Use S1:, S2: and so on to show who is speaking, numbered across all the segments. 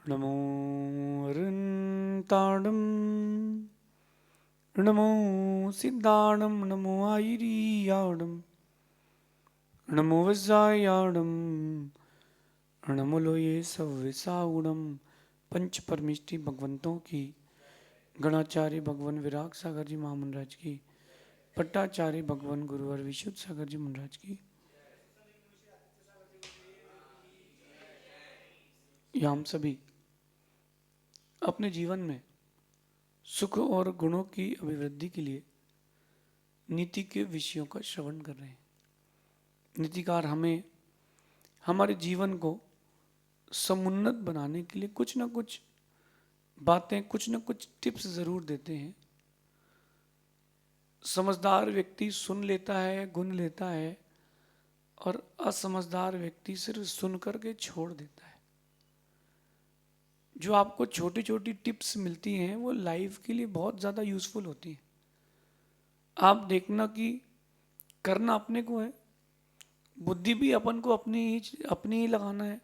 S1: नमो अरन्ताणं नमो सिद्धाणं नमो आयिरीयाणं नमो वज्रायाणं नमो लोये सव्यसागुणं। पंच परमिष्टि भगवंतों की, गणाचार्य भगवान विराग सागर जी महामंडराज की, पट्टाचार्य भगवान गुरुवर विशुद्ध सागर जी महाराज की, या हम सभी अपने जीवन में सुख और गुणों की अभिवृद्धि के लिए नीति के विषयों का श्रवण कर रहे हैं। नीतिकार हमें हमारे जीवन को समुन्नत बनाने के लिए कुछ ना कुछ बातें, कुछ ना कुछ टिप्स जरूर देते हैं। समझदार व्यक्ति सुन लेता है, गुन लेता है, और असमझदार व्यक्ति सिर्फ सुन करके छोड़ देता है। जो आपको छोटी छोटी टिप्स मिलती हैं वो लाइफ के लिए बहुत ज़्यादा यूजफुल होती हैं। आप देखना कि करना अपने को है, बुद्धि भी अपन को अपनी ही लगाना है,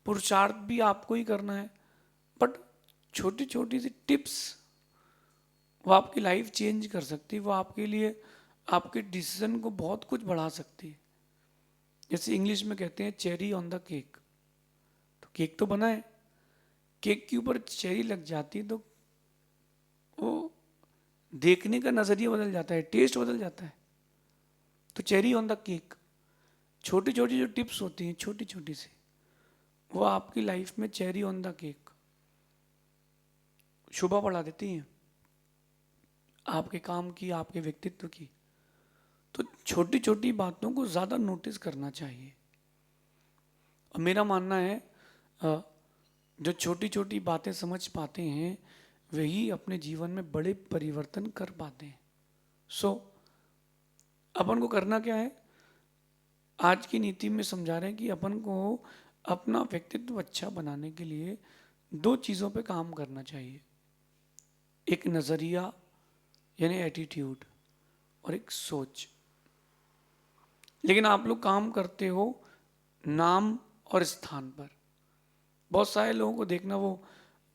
S1: पुरुषार्थ भी आपको ही करना है, बट छोटी छोटी सी टिप्स वो आपकी लाइफ चेंज कर सकती है। वो आपके लिए आपके डिसीजन को बहुत कुछ बढ़ा सकती है। जैसे इंग्लिश में कहते हैं चेरी ऑन द केक। तो केक तो बना है, केक के ऊपर चेरी लग जाती है तो वो देखने का नज़रिया बदल जाता है, टेस्ट बदल जाता है। तो चेरी ऑन द केक, छोटी छोटी जो टिप्स होती हैं छोटी छोटी सी, वो आपकी लाइफ में चेरी ऑन द केक शोभा बढ़ा देती हैं, आपके काम की, आपके व्यक्तित्व की। तो छोटी छोटी बातों को ज़्यादा नोटिस करना चाहिए। और मेरा मानना है जो छोटी छोटी बातें समझ पाते हैं वही अपने जीवन में बड़े परिवर्तन कर पाते हैं। सो अपन को करना क्या है, आज की नीति में समझा रहे हैं कि अपन को अपना व्यक्तित्व अच्छा बनाने के लिए दो चीज़ों पे काम करना चाहिए। एक नज़रिया यानी एटीट्यूड, और एक सोच। लेकिन आप लोग काम करते हो नाम और स्थान पर। बहुत सारे लोगों को देखना, वो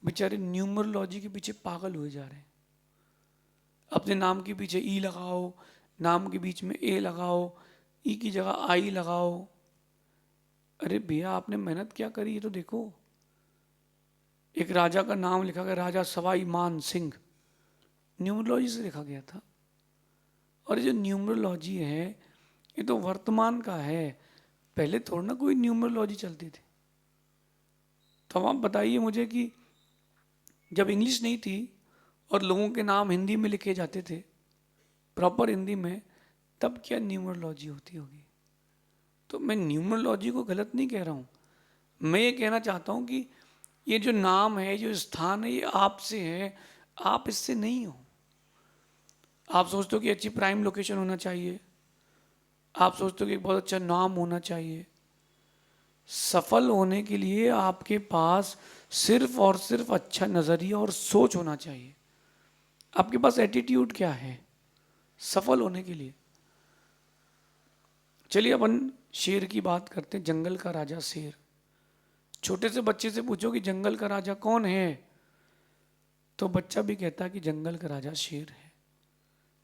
S1: बेचारे न्यूमरोलॉजी के पीछे पागल हुए जा रहे हैं। अपने नाम के पीछे ई लगाओ, नाम के बीच में ए लगाओ, ई की जगह आई लगाओ। अरे भैया, आपने मेहनत क्या करी ये तो देखो। एक राजा का नाम लिखा गया, राजा सवाई मान सिंह, न्यूमरोलॉजी से लिखा गया था। और जो न्यूमरोलॉजी है ये तो वर्तमान का है, पहले थोड़ा ना कोई न्यूमरोलॉजी चलती थी। तो आप बताइए मुझे कि जब इंग्लिश नहीं थी और लोगों के नाम हिंदी में लिखे जाते थे, प्रॉपर हिंदी में, तब क्या न्यूमरोलॉजी होती होगी। तो मैं न्यूमरोलॉजी को गलत नहीं कह रहा हूँ, मैं ये कहना चाहता हूँ कि ये जो नाम है, जो स्थान है, ये आपसे है, आप इससे नहीं हो। आप सोचते हो कि अच्छी प्राइम लोकेशन होना चाहिए, आप सोचते हो कि एक बहुत अच्छा नाम होना चाहिए। सफल होने के लिए आपके पास सिर्फ और सिर्फ अच्छा नज़रिया और सोच होना चाहिए। आपके पास एटीट्यूड क्या है सफल होने के लिए। चलिए अपन शेर की बात करते हैं, जंगल का राजा शेर। छोटे से बच्चे से पूछो कि जंगल का राजा कौन है, तो बच्चा भी कहता है कि जंगल का राजा शेर है।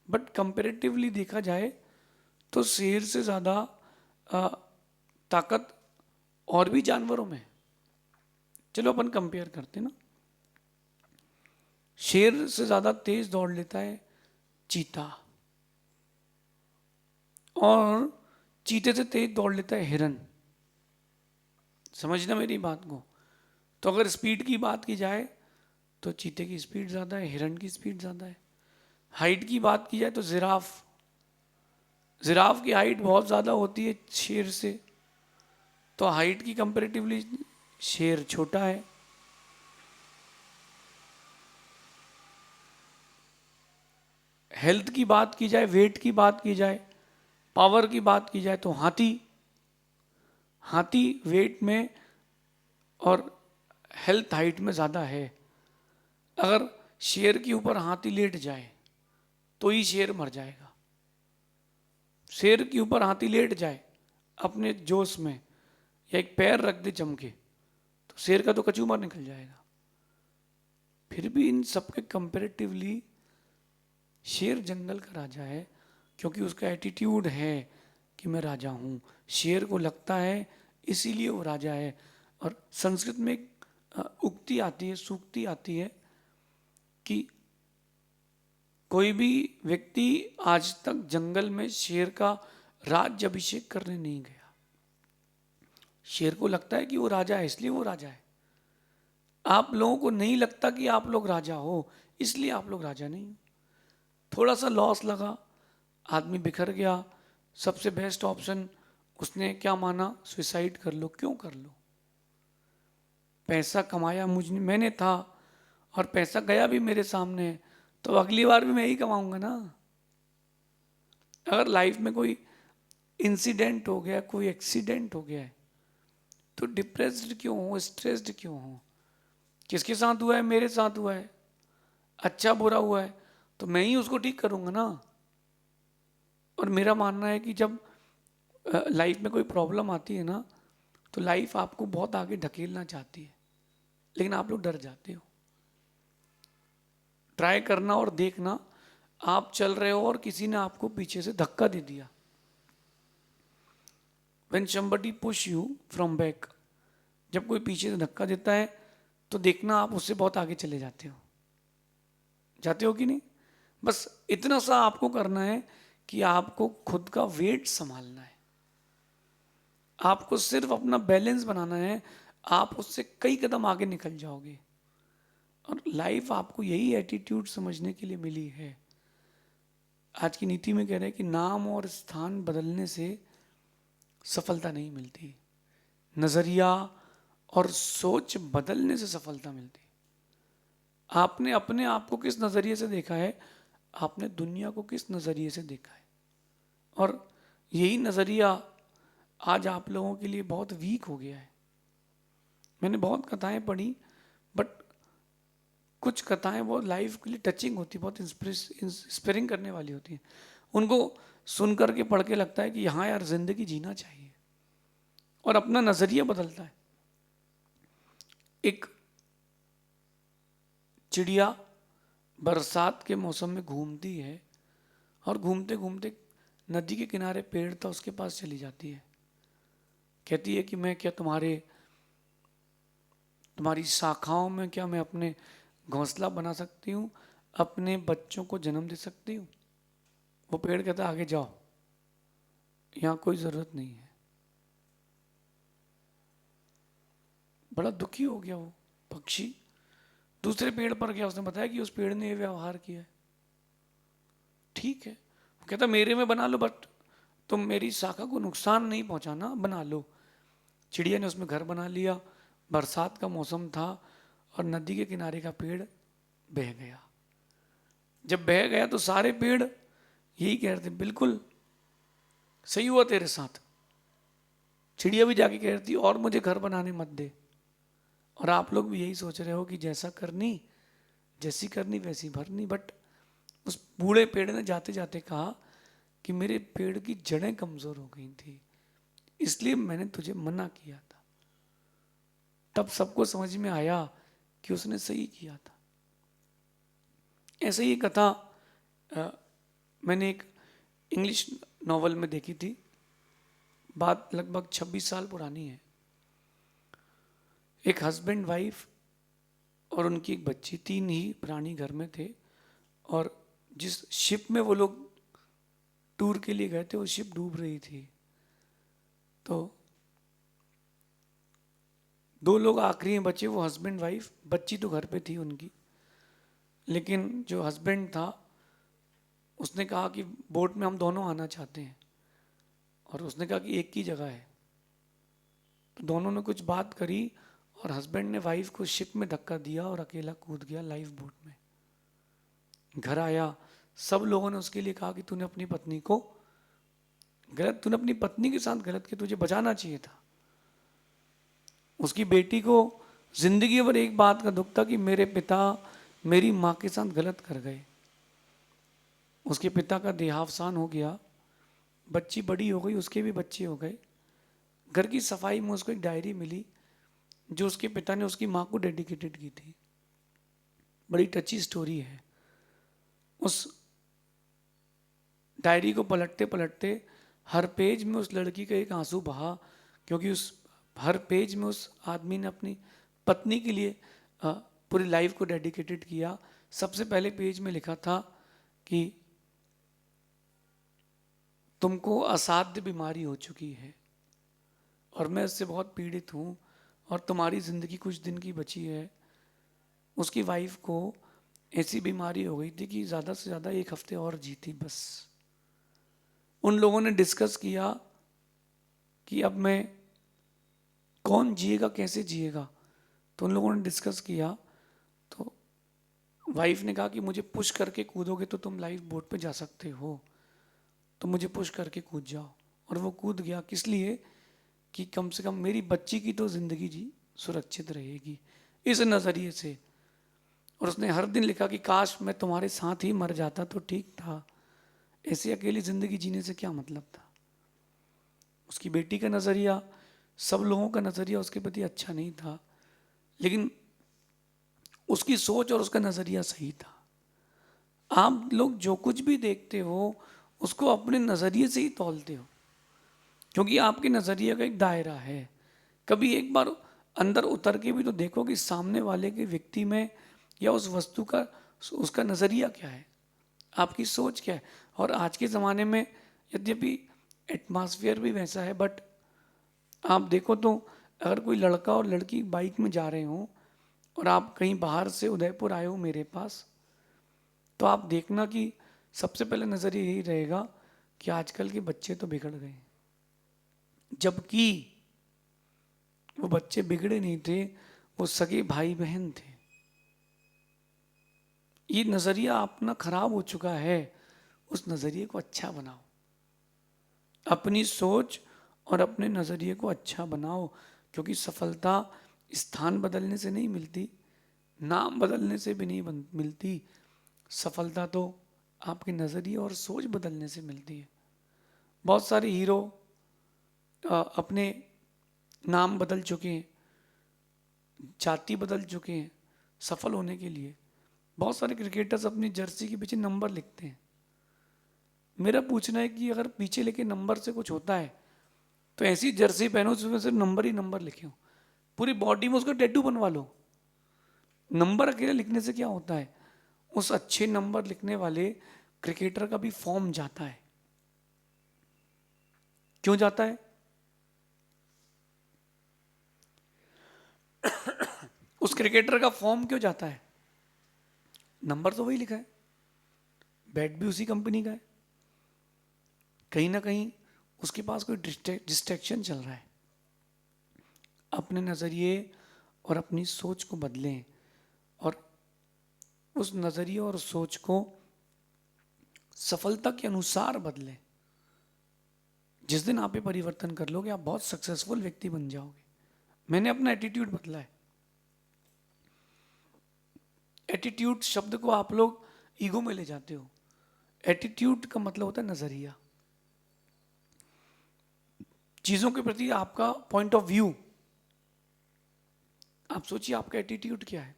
S1: बट कंपेरेटिवली देखा जाए तो शेर से ज़्यादा ताकत और भी जानवरों में। चलो अपन कंपेयर करते हैं ना। शेर से ज़्यादा तेज दौड़ लेता है चीता, और चीते से तेज दौड़ लेता है हिरन। समझना मेरी बात को। तो अगर स्पीड की बात की जाए तो चीते की स्पीड ज़्यादा है, हिरन की स्पीड ज़्यादा है। हाइट की बात की जाए तो जिराफ की हाइट बहुत ज़्यादा होती है शेर से, तो हाइट की कंपेरेटिवली शेर छोटा है। हेल्थ की बात की जाए, वेट की बात की जाए, पावर की बात की जाए तो हाथी वेट में और हेल्थ हाइट में ज़्यादा है। अगर शेर के ऊपर हाथी लेट जाए तो ही शेर मर जाएगा। शेर के ऊपर हाथी लेट जाए अपने जोश में, या एक पैर रख दे चमके, तो तो शेर का तो कचूमर निकल जाएगा। फिर भी इन सबके कंपैरेटिवली शेर जंगल का राजा है, क्योंकि उसका एटीट्यूड है कि मैं राजा हूँ। शेर को लगता है, इसीलिए वो राजा है। और संस्कृत में एक उक्ति आती है, सूक्ति आती है कि कोई भी व्यक्ति आज तक जंगल में शेर का राज्य अभिषेक करने नहीं गया। शेर को लगता है कि वो राजा है, इसलिए वो राजा है। आप लोगों को नहीं लगता कि आप लोग राजा हो, इसलिए आप लोग राजा नहीं हो। थोड़ा सा लॉस लगा, आदमी बिखर गया, सबसे बेस्ट ऑप्शन उसने क्या माना, सुसाइड कर लो। क्यों कर लो? पैसा कमाया मैंने था, और पैसा गया भी मेरे सामने, तो अगली बार भी मैं ही कमाऊंगा ना। अगर लाइफ में कोई इंसिडेंट हो गया, कोई एक्सीडेंट हो गया है, तो डिप्रेस्ड क्यों हो, स्ट्रेस्ड क्यों हो? किसके साथ हुआ है? मेरे साथ हुआ है। अच्छा बुरा हुआ है तो मैं ही उसको ठीक करूंगा ना। और मेरा मानना है कि जब लाइफ में कोई प्रॉब्लम आती है ना, तो लाइफ आपको बहुत आगे ढकेलना चाहती है, लेकिन आप लोग डर जाते हो। ट्राई करना और देखना, आप चल रहे हो और किसी ने आपको पीछे से धक्का दे दिया। When somebody push you from back, जब कोई पीछे से धक्का देता है तो देखना आप उससे बहुत आगे चले जाते हो। जाते हो कि नहीं? बस इतना सा आपको करना है कि आपको खुद का वेट संभालना है, आपको सिर्फ अपना बैलेंस बनाना है, आप उससे कई कदम आगे निकल जाओगे। और लाइफ आपको यही एटीट्यूड समझने के लिए मिली है। आज की नीति में कह रहे हैं कि नाम और स्थान बदलने से सफलता नहीं मिलती, नजरिया और सोच बदलने से सफलता मिलती। आपने अपने आप को किस नजरिए से देखा है, आपने दुनिया को किस नजरिए से देखा है, और यही नजरिया आज आप लोगों के लिए बहुत वीक हो गया है। मैंने बहुत कथाएं पढ़ी, बट कुछ कथाएं वो लाइफ के लिए टचिंग होती, बहुत इंस्पायरिंग करने वाली होती हैं। उनको सुन करके पढ़ के लगता है कि हाँ यार, जिंदगी जीना चाहिए, और अपना नजरिया बदलता है। एक चिड़िया बरसात के मौसम में घूमती है, और घूमते घूमते नदी के किनारे पेड़ था, उसके पास चली जाती है। कहती है कि मैं क्या तुम्हारी शाखाओं में क्या मैं अपने घोंसला बना सकती हूँ, अपने बच्चों को जन्म दे सकती हूँ? वो पेड़ कहता है आगे जाओ, यहाँ कोई जरूरत नहीं है। बड़ा दुखी हो गया वो पक्षी, दूसरे पेड़ पर गया, उसने बताया कि उस पेड़ ने ये व्यवहार किया है। ठीक है, वो कहता मेरे में बना लो, बट तुम मेरी शाखा को नुकसान नहीं पहुंचाना, बना लो। चिड़िया ने उसमें घर बना लिया। बरसात का मौसम था और नदी के किनारे का पेड़ बह गया। जब बह गया तो सारे पेड़ यही कह रहे थे, बिल्कुल सही हुआ तेरे साथ। चिड़िया भी जाके कह रही थी और मुझे घर बनाने मत दे। और आप लोग भी यही सोच रहे हो कि जैसी करनी वैसी भरनी। बट उस बूढ़े पेड़ ने जाते जाते कहा कि मेरे पेड़ की जड़ें कमजोर हो गई थी, इसलिए मैंने तुझे मना किया था। तब सबको समझ में आया कि उसने सही किया था। ऐसे ही कथा मैंने एक इंग्लिश नॉवल में देखी थी, बात लगभग 26 साल पुरानी है। एक हस्बैंड वाइफ और उनकी एक बच्ची, 3 ही प्राणी घर में थे, और जिस शिप में वो लोग टूर के लिए गए थे वो शिप डूब रही थी। तो 2 लोग आखिरी में बचे, वो हस्बैंड वाइफ। बच्ची तो घर पे थी उनकी, लेकिन जो हस्बैंड था उसने कहा कि बोट में हम दोनों आना चाहते हैं, और उसने कहा कि एक की जगह है। तो दोनों ने कुछ बात करी और हस्बैंड ने वाइफ को शिप में धक्का दिया और अकेला कूद गया लाइफ बोट में। घर आया, सब लोगों ने उसके लिए कहा कि तूने अपनी पत्नी के साथ गलत किया, तुझे बचाना चाहिए था। उसकी बेटी को जिंदगी भर एक बात का दुख था कि मेरे पिता मेरी माँ के साथ गलत कर गए। उसके पिता का देहावसान हो गया, बच्ची बड़ी हो गई, उसके भी बच्चे हो गए। घर की सफाई में उसको एक डायरी मिली जो उसके पिता ने उसकी माँ को डेडिकेटेड की थी। बड़ी टची स्टोरी है। उस डायरी को पलटते पलटते हर पेज में उस लड़की का एक आंसू बहा, क्योंकि उस हर पेज में उस आदमी ने अपनी पत्नी के लिए पूरी लाइफ को डेडिकेटेड किया। सबसे पहले पेज में लिखा था कि तुमको असाध्य बीमारी हो चुकी है और मैं इससे बहुत पीड़ित हूँ और तुम्हारी ज़िंदगी कुछ दिन की बची है। उसकी वाइफ को ऐसी बीमारी हो गई थी कि ज़्यादा से ज़्यादा 1 हफ्ते और जीती बस। उन लोगों ने डिस्कस किया कि अब मैं कौन जिएगा, कैसे जिएगा। तो उन लोगों ने डिस्कस किया, तो वाइफ ने कहा कि मुझे पुश करके कूदोगे तो तुम लाइफ बोट पे जा सकते हो, तो मुझे पुश करके कूद जाओ। और वो कूद गया, किस लिए? कि कम से कम मेरी बच्ची की तो ज़िंदगी जी सुरक्षित रहेगी, इस नज़रिए से। और उसने हर दिन लिखा कि काश मैं तुम्हारे साथ ही मर जाता तो ठीक था, ऐसी अकेली ज़िंदगी जीने से क्या मतलब था। उसकी बेटी का नज़रिया, सब लोगों का नज़रिया उसके प्रति अच्छा नहीं था, लेकिन उसकी सोच और उसका नज़रिया सही था। आप लोग जो कुछ भी देखते हो उसको अपने नज़रिए से ही तौलते हो, क्योंकि आपके नज़रिए का एक दायरा है। कभी एक बार अंदर उतर के भी तो देखो कि सामने वाले के व्यक्ति में या उस वस्तु का उसका नज़रिया क्या है, आपकी सोच क्या है। और आज के ज़माने में यद्यपि एटमॉस्फेयर भी वैसा है, बट आप देखो तो अगर कोई लड़का और लड़की बाइक में जा रहे हो और आप कहीं बाहर से उदयपुर आए हो मेरे पास, तो आप देखना कि सबसे पहले नज़रिया यही रहेगा कि आजकल के बच्चे तो बिगड़ गए, जबकि वो बच्चे बिगड़े नहीं थे, वो सगे भाई बहन थे। ये नज़रिया अपना खराब हो चुका है, उस नज़रिए को अच्छा बनाओ। अपनी सोच और अपने नज़रिए को अच्छा बनाओ, क्योंकि सफलता स्थान बदलने से नहीं मिलती, नाम बदलने से भी नहीं मिलती। सफलता तो आपके नज़रिए और सोच बदलने से मिलती है। बहुत सारे हीरो अपने नाम बदल चुके हैं, जाति बदल चुके हैं सफल होने के लिए। बहुत सारे क्रिकेटर्स अपनी जर्सी के पीछे नंबर लिखते हैं। मेरा पूछना है कि अगर पीछे लिखे नंबर से कुछ होता है तो ऐसी जर्सी पहनो जिसमें सिर्फ नंबर ही नंबर लिखे हो, पूरी बॉडी में उसका टैटू बनवा लो। नंबर अकेले लिखने से क्या होता है? उस अच्छे नंबर लिखने वाले क्रिकेटर का भी फॉर्म जाता है। क्यों जाता है? उस क्रिकेटर का फॉर्म क्यों जाता है? नंबर तो वही लिखा है, बैट भी उसी कंपनी का है, कहीं ना कहीं उसके पास कोई डिस्ट्रैक्शन चल रहा है। अपने नज़रिए और अपनी सोच को बदलें और उस नज़रिए और सोच को सफलता के अनुसार बदलें। जिस दिन आप ये परिवर्तन कर लोगे, आप बहुत सक्सेसफुल व्यक्ति बन जाओगे। मैंने अपना एटीट्यूड बदला है। एटीट्यूड शब्द को आप लोग ईगो में ले जाते हो। एटीट्यूड का मतलब होता है नजरिया, चीजों के प्रति आपका पॉइंट ऑफ व्यू। आप सोचिए आपका एटीट्यूड क्या है।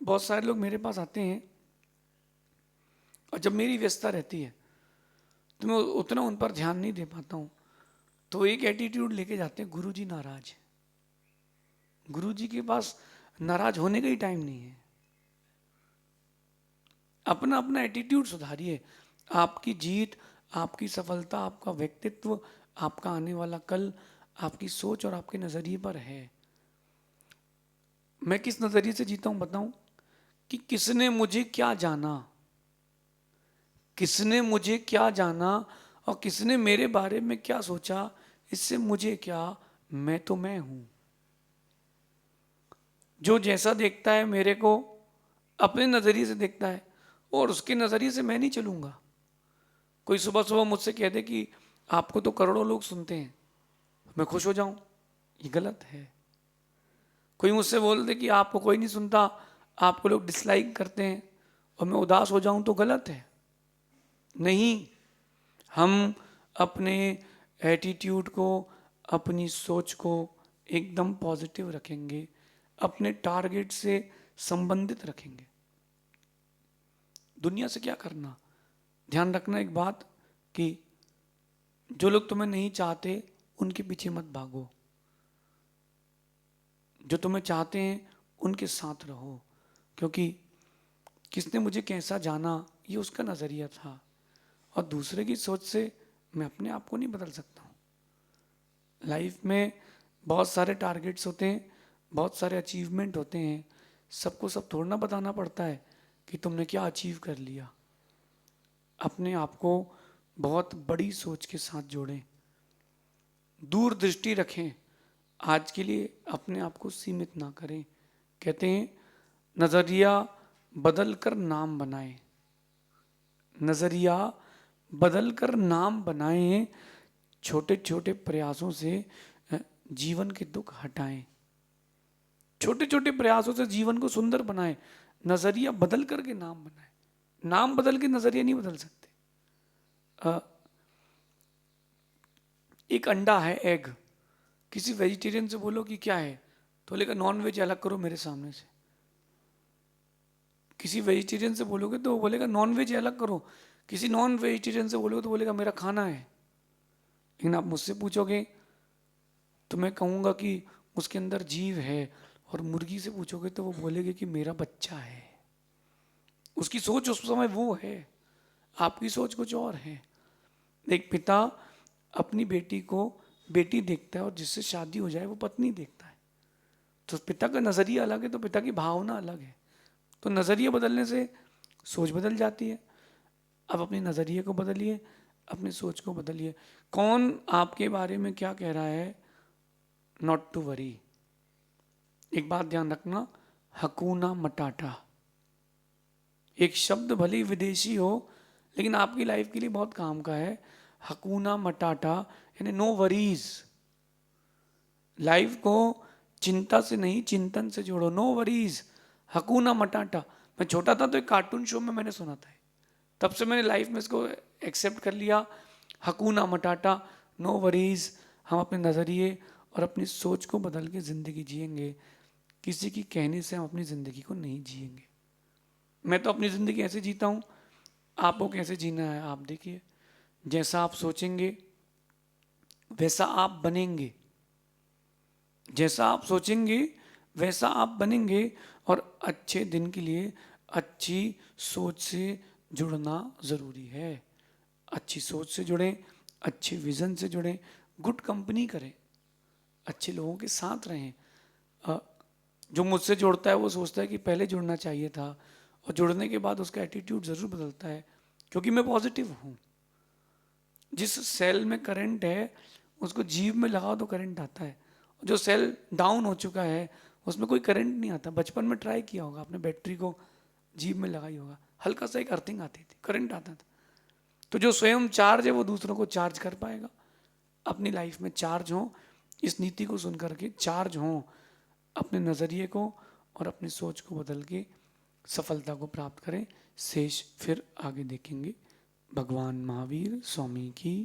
S1: बहुत सारे लोग मेरे पास आते हैं और जब मेरी व्यस्तता रहती है तो मैं उतना उन पर ध्यान नहीं दे पाता हूं, तो एक एटीट्यूड लेके जाते हैं, गुरुजी नाराज। गुरुजी के पास नाराज होने का ही टाइम नहीं है। अपना अपना एटीट्यूड सुधारिए। आपकी जीत, आपकी सफलता, आपका व्यक्तित्व, आपका आने वाला कल आपकी सोच और आपके नजरिए पर है। मैं किस नजरिए से जीता हूं बताऊं? कि किसने मुझे क्या जाना, किसने मुझे क्या जाना और किसने मेरे बारे में क्या सोचा, इससे मुझे क्या, मैं तो मैं हूं। जो जैसा देखता है मेरे को अपने नजरिए से देखता है और उसके नजरिए से मैं नहीं चलूंगा। कोई सुबह सुबह मुझसे कह दे कि आपको तो करोड़ों लोग सुनते हैं, मैं खुश हो जाऊं, ये गलत है। कोई मुझसे बोल दे कि आपको कोई नहीं सुनता, आपको लोग डिसलाइक करते हैं, और मैं उदास हो जाऊं, तो गलत है। नहीं, हम अपने एटीट्यूड को, अपनी सोच को एकदम पॉजिटिव रखेंगे, अपने टारगेट से संबंधित रखेंगे। दुनिया से क्या करना, ध्यान रखना एक बात कि जो लोग तुम्हें नहीं चाहते उनके पीछे मत भागो, जो तुम्हें चाहते हैं उनके साथ रहो, क्योंकि किसने मुझे कैसा जाना ये उसका नज़रिया था, और दूसरे की सोच से मैं अपने आप को नहीं बदल सकता हूँ। लाइफ में बहुत सारे टारगेट्स होते हैं, बहुत सारे अचीवमेंट होते हैं, सबको सब थोड़ा ना बताना पड़ता है कि तुमने क्या अचीव कर लिया। अपने आप को बहुत बड़ी सोच के साथ जोड़ें, दूरदृष्टि रखें, आज के लिए अपने आप को सीमित ना करें। कहते हैं नज़रिया बदल कर नाम बनाएं, नज़रिया बदल कर नाम बनाएं, छोटे छोटे प्रयासों से जीवन के दुख हटाएं, छोटे छोटे प्रयासों से जीवन को सुंदर बनाएं, नज़रिया बदल करके नाम बनाएं। नाम बदल के नज़रिया नहीं बदल सकते। एक अंडा है, एग, किसी वेजिटेरियन से बोलो कि क्या है तो बोलेगा नॉन वेज अलग करो मेरे सामने से। किसी वेजिटेरियन से बोलोगे तो वो बोलेगा नॉन वेज अलग करो, किसी नॉन वेजिटेरियन से बोलोगे तो बोलेगा मेरा खाना है। लेकिन आप मुझसे पूछोगे तो मैं कहूँगा कि उसके अंदर जीव है, और मुर्गी से पूछोगे तो वो बोलेगी कि मेरा बच्चा है। उसकी सोच उस समय वो है, आपकी सोच कुछ और है। एक पिता अपनी बेटी को बेटी देखता है और जिससे शादी हो जाए वो पत्नी देखता है, तो पिता का नज़रिया अलग है, तो पिता की भावना अलग है। तो नज़रिया बदलने से सोच बदल जाती है। अब अपने नज़रिए को बदलिए, अपनी सोच को बदलिए। कौन आपके बारे में क्या कह रहा है, नॉट टू वरी। एक बात ध्यान रखना, हकूना मटाटा, एक शब्द भले ही विदेशी हो लेकिन आपकी लाइफ के लिए बहुत काम का है। हकूना मटाटा यानी नो वरीज। लाइफ को चिंता से नहीं चिंतन से जोड़ो, नो वरीज, हकूना मटाटा। मैं छोटा था तो एक कार्टून शो में मैंने सुना था, तब से मैंने लाइफ में इसको एक्सेप्ट कर लिया। हकूना मटाटा, नो वरीज। हम अपने नज़रिए और अपनी सोच को बदल के ज़िंदगी जिएंगे, किसी की कहने से हम अपनी ज़िंदगी को नहीं जिएंगे। मैं तो अपनी ज़िंदगी ऐसे जीता हूँ, आपको कैसे जीना है आप देखिए। जैसा आप सोचेंगे वैसा आप बनेंगे, जैसा आप सोचेंगे वैसा आप बनेंगे। और अच्छे दिन के लिए अच्छी सोच से जुड़ना ज़रूरी है। अच्छी सोच से जुड़ें, अच्छे विज़न से जुड़ें, गुड कंपनी करें, अच्छे लोगों के साथ रहें। जो मुझसे जुड़ता है वो सोचता है कि पहले जुड़ना चाहिए था, और जुड़ने के बाद उसका एटीट्यूड ज़रूर बदलता है, क्योंकि मैं पॉजिटिव हूँ। जिस सेल में करंट है उसको जीभ में लगाओ तो करंट आता है, जो सेल डाउन हो चुका है उसमें कोई करंट नहीं आता। बचपन में ट्राई किया होगा आपने, बैटरी को जीभ में लगाई होगा, हल्का सा एक अर्थिंग आती थी, करंट आता था। तो जो स्वयं चार्ज है वो दूसरों को चार्ज कर पाएगा। अपनी लाइफ में चार्ज हो, इस नीति को सुन करके चार्ज हो, अपने नज़रिए को और अपनी सोच को बदल के सफलता को प्राप्त करें। शेष फिर आगे देखेंगे। भगवान महावीर स्वामी की